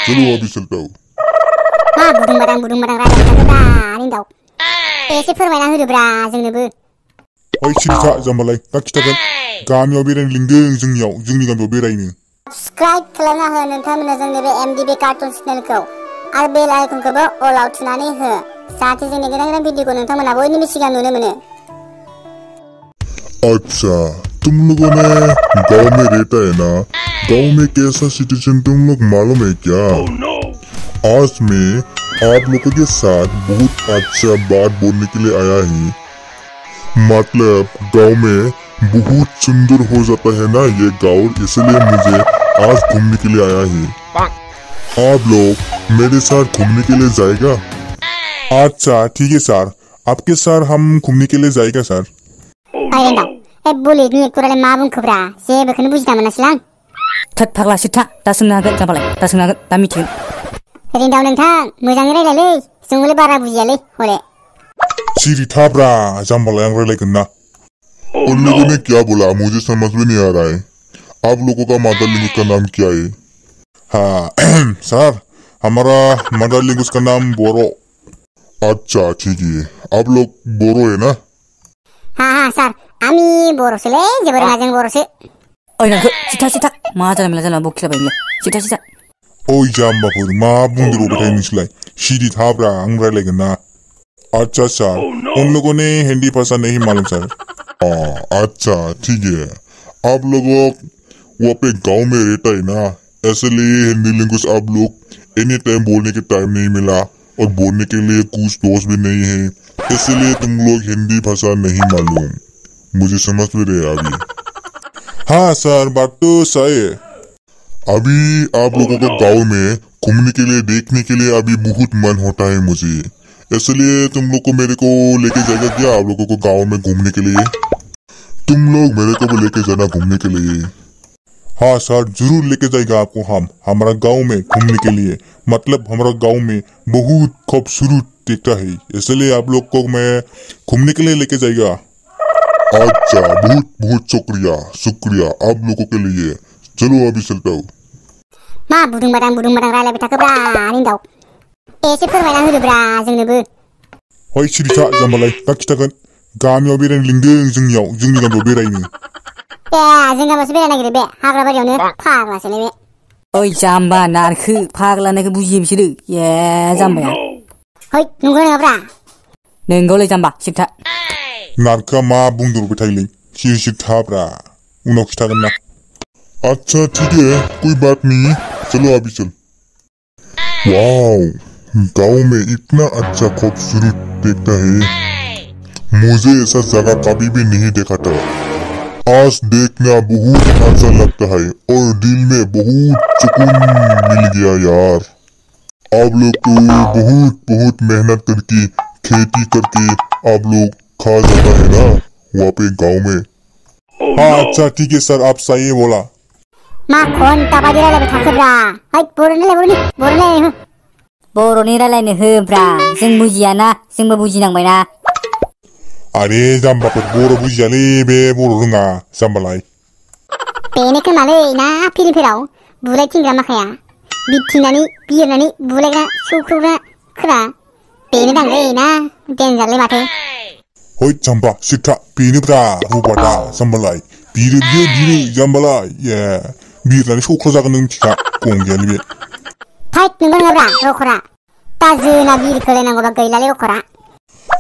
चलो अभी चलता हूँ। मा बुदुं बादां रायलायबाय थाखोब्रा निंदाव एसे फोरमायना होदोब्रा जोंनोबो। ओइ सिरिथा जाम्बालाय दा खिथागोन गामियाव बेरायनो लिंदों जोंनि गामियाव बेरायनो। सब्सक्राइब खालामना हो नोंथांमोना जोंनि बे एमडीबी कार्टुन चेनेलखौ आरो बेल आइकनखौबो अलाव थुनानै हो जाहाथे जोंनि गोदान भिडिअखौ नोंथांमोना बयनिबो सिगां नुनो मोनो। अच्छा तुम लोगों ने गांव में रहता है ना, गांव में कैसा सिचुएशन तुम लोग मालूम है क्या? आज मैं आप लोगों के साथ बहुत अच्छा बात बोलने के लिए आया हूँ। मतलब गांव में बहुत सुंदर हो जाता है ना ये गांव, इसलिए मुझे आज घूमने के लिए आया हूँ। आप लोग मेरे साथ घूमने के लिए जाएगा? अच्छा ठीक है सर, आपके साथ हम घूमने के लिए जाएगा सर। बुलिनि कुरालाय मा बुंखोब्रा जेबोखौनो बुजिना मोनासैलां। थोद फाग्ला सिथा दा सोंनो हागोन जाबालाय दा सोंनो हागोन दा मिथिगोन। रिन्दाव नोंथां मोजाङै रायलायलै जोंबोलाय बारा बुजियालै हले। सिरि थाब्रा जाम्बालाय आं रायलायगोन ना। उन लोगों ने क्या बोला मुझे समझ में नहीं आ रहा है। आप लोगों का मदर लैंग्वेज का नाम क्या है? हाँ सर हमारा मदर लैंग्वेज का नाम बोरो। अच्छा ठीक है, आप लोग बोरो है ना? हाँ सर आमी बर'सोलै जोबोर मोजां बर'सो। ओइ नोंखो सिथा मा जाला बखिलाबाय नोंलाय सिथा। ओइ जाम्बाफोर मा बुंदेरबाय थायो नोंसोरलाय? सिरि थाब्रा आं रायलायगोन ना। अच्छा सर उन लोगों ने हिंदी भाषा नहीं मालूम सर। अच्छा ठीक है, आप लोगों वहाँ पे गांव में रहता है ना, इसलिए हिंदी लैंग्वेज आप लोग एनी टाइम बोलने के टाइम नहीं मिला और बोलने के लिए कुछ दोस्त भी नहीं है, इसलिए तुम लोग हिंदी भाषा नहीं मालूम। मुझे समझ में रहे अभी। हाँ सर बात तो सही है। अभी आप लोगों को गांव में घूमने के लिए देखने के लिए अभी बहुत मन होता है मुझे, इसलिए तुम लोग को मेरे को लेके जाएगा क्या आप लोगों को गांव में घूमने के लिए? तुम लोग मेरे को भी लेके जाना घूमने के लिए। हाँ सर जरूर लेके जाएगा आपको हम हमारा गांव में घूमने के लिए। मतलब हमारा गांव में बहुत खूबसूरत दिखता है, इसलिए आप लोग को मैं घूमने के लिए लेके जाएगा। अच्छा बहुत बहुत शुक्रिया आप लोगों के लिए। चलो अभी चलता हूँ। मा बुदुं बादां रायलायबाय थाखोब्रा निंदाव एसे फोरमायना होदोब्रा जोंनोबो। ओइ सिरिथा जाम्बालाय दा खिथागोन गामियाव बेरायनो लिंदों जोंनि गामियाव बेरायनो। जों गामियावसो बेरायनो नागिरो बे हाग्राबारियावनो फाग्लासोलै बे। ओइ जाम्बा नारखो फाग्ला होननायखौ बुजियो बिसोरो ए जाम्बाया। है नंगौ नङाब्रा? नोंगौलै जाम्बा सिथा। नारखोआ मा बुंदेरबाय थायोलै सिरि थाब्रा उनाव खिथागोन ना। अच्छा ठीक है कोई बात नहीं, चलो अभी चल। वाओ गांव में इतना अच्छा खूबसूरत देखता है, मुझे ऐसा जगह कभी भी नहीं देखा था। आज देखना बहुत अच्छा लगता है और दिल में बहुत सुकून मिल गया यार। आप लोग तो बहुत मेहनत करके खेती करके आप लोग खा जाता है ना वहाँ पे गांव में। हाँ अच्छा ठीक है सर आप सही बोला। मा घन्टा बायदि रायलायबाय थाखोब्रा है बर'नि रायलायनो होब्रा जों बुजियाना जोंबो बुजिनांबायना। अरे जाम्बाफोर बर' बुजियालै बे बर' रोङा जाम्बालाय। बेनो खोमालै ना फिल्मफोराव बुलाय थिंग्रा माखाया बिरथिंनानै बिरनानै बुलायग्रा सौख्रौग्रा खोरा बेनो दांलै ना देनजारलै माथो। है जाम्बा सिथा बेनोब्रा रबाटा जाम्बालाय बिरो जाम्बालाय ए बिरनानै सौख्र जागोन नों मिथिखा गंगायालै बे। थैत नंगौ नङाब्रा रखरा दा जोना बिरखोलायनांगौबा गैलालै रखरा।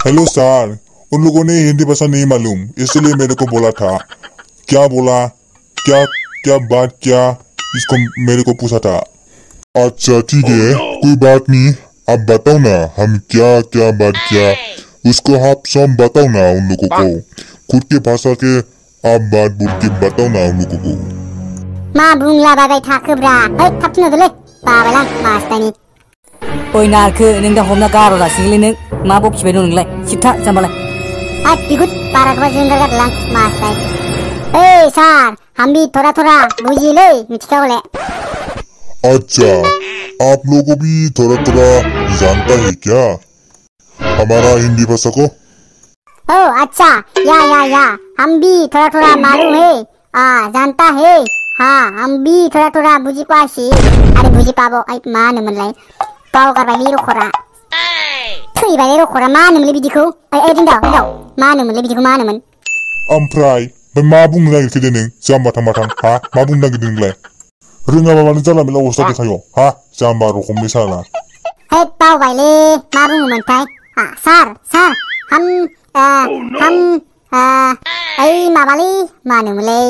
हेलो सर उन लोगों ने हिंदी भाषा नहीं मालूम इसलिए मेरे को बोला था। क्या बोला क्या बात क्या इसको मेरे को पूछा था। अच्छा ठीक है कोई बात नहीं, आप बताओ ना हम क्या बात किया उसको आप सब बताओ ना उन लोगों को, खुद के भाषा के आप बात बोल के बताओ ना उन लोगों को। मा बुंलाबाय थाखोब्रा है थाब थिनहरदोलै बाबायलां मासतायनि। ओइ नारखो नों दा हमना गार' जासिगोनलै नों मा बखिबाय दं नोंलाय सिथा जाम्बालाय। है बिगुत बारा गोबाव जोंगार गारदोलां मासताय। ए सार हम भी थोड़ा बुझिले मिथिखा बोले। अच्छा आप लोगों भी थोड़ा जानता है क्या हमारा हिंदी भाषा को? ओ अच्छा या हम भी थोड़ा मालूम है जानता है हा आंबि थोड़ा बुजिपासि आरो बुजिपाबो आइ मा होनोमोनलाय बावगारबायलै रखरा थैबायलै रखरा मा होनोमोनलै बिदिखौ ओइ दिन्दाव मा होनोमोनलै बिदिखौ मा होनोमोन ओमफ्राय मा बुंनो नागिरखो दे नों जाम्बा थांबाथां हा मा बुंनो नागिरदों नोंलाय रोङाबा मानो जानला मेनला अवस्था देखायो हा जाम्बा रखमनि साला है बावबायलै मा बुङोमोनथाय सार ओइ माबालै मा होनोमोनलै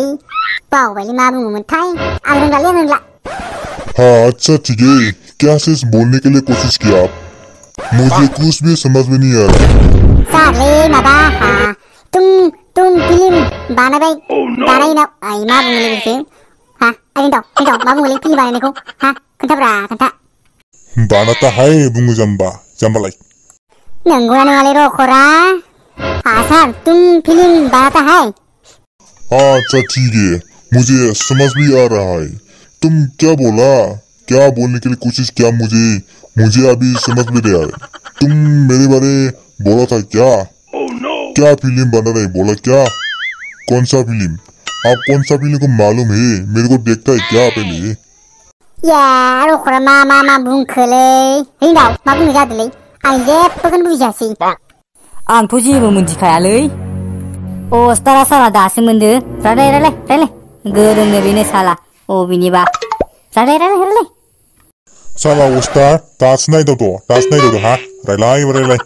बावबायलै मा बुङोमोनथाय आं रोंला हाँ अच्छा ठीक है क्या सिर्फ बोलने के लिए कोशिश किया आप मुझे कुछ भी समझ में नहीं आ रहा सारलै माबा तुम फिल्म बानायनायाव आइ मा बुङोलै बेखौ हा हिनजाव मा बुङोलै फिल्म बानायनायखौ हा खोन्था बानाता है बुङो जाम्बालाय नंगौना नङालै रखरा सर तुम फिल्म बनाता है हाँ अच्छा ठीक है मुझे समझ भी आ रहा है तुम क्या बोला क्या बोलने के लिए कोशिश किया मुझे अभी समझ में नहीं आ रहा तुम मेरे बारे बोला था क्या क्या फिल्म बना रहे बोला क्या कौन सा फिल्म आप कौन सा फिल्म को मालूम है मेरे को देखता है क्या पहले Ya, rokora मा बुंखोलै हिनजाव मा बुंनो जादोंलै आं जेबोखौनो बुजियासै आंथ' जेबो मोनथिखायालै अस्तारा साला दासो मोनदो रायलाय गोरोंनो बेनो साला अबेनिबा रायलाय साला उस्ताद दास नहीं दो हाँ रायलाय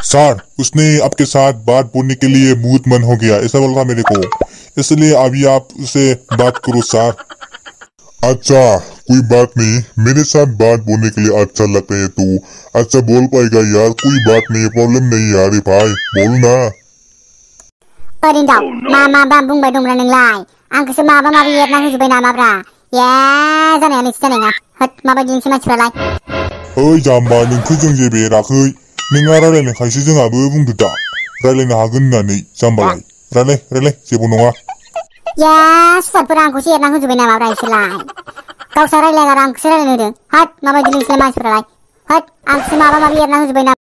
सर उसने आपके साथ बात बोलने के लिए बहुत मन हो गया ऐसा बोला था मेरे को इसलिए अभी आप उसे बात करो सर अच्छा कोई बात नहीं मेरे साथ बात बोलने के लिए अच्छा लगता है तो अच्छा बोल पाएगा यार कोई बात नहीं प्रॉब्लम नहीं यार भाई बोल ना हिनजाव मा बुंबाय दंब्रा नोंलाय आंखौसो माबा माबि एरना होजोब्बाय नामाब्रा ए जानाया नोंसो जानाय नङा होद माबायदि नोंसो मानसिफ्रालाय ओइ जाम्बा नोंखौ जों जेबो एराखै नोंहा रायलायनायखायसो जोंहाबो बुंदो दा रायलायनो हागोन होननानै जाम्बालाय रायलाय जेबो नङा या सुवादफोरा आंखौसो एरना होजोब्बाय नामाब्रा इसोरलाय गावसा रायलायना आंखौसो रायलायनो होदों होद माबायदि नोंसोरलाय मानसिफ्रालाय होद आंखौसो माबा माबि एरना होजोब्बाय नामा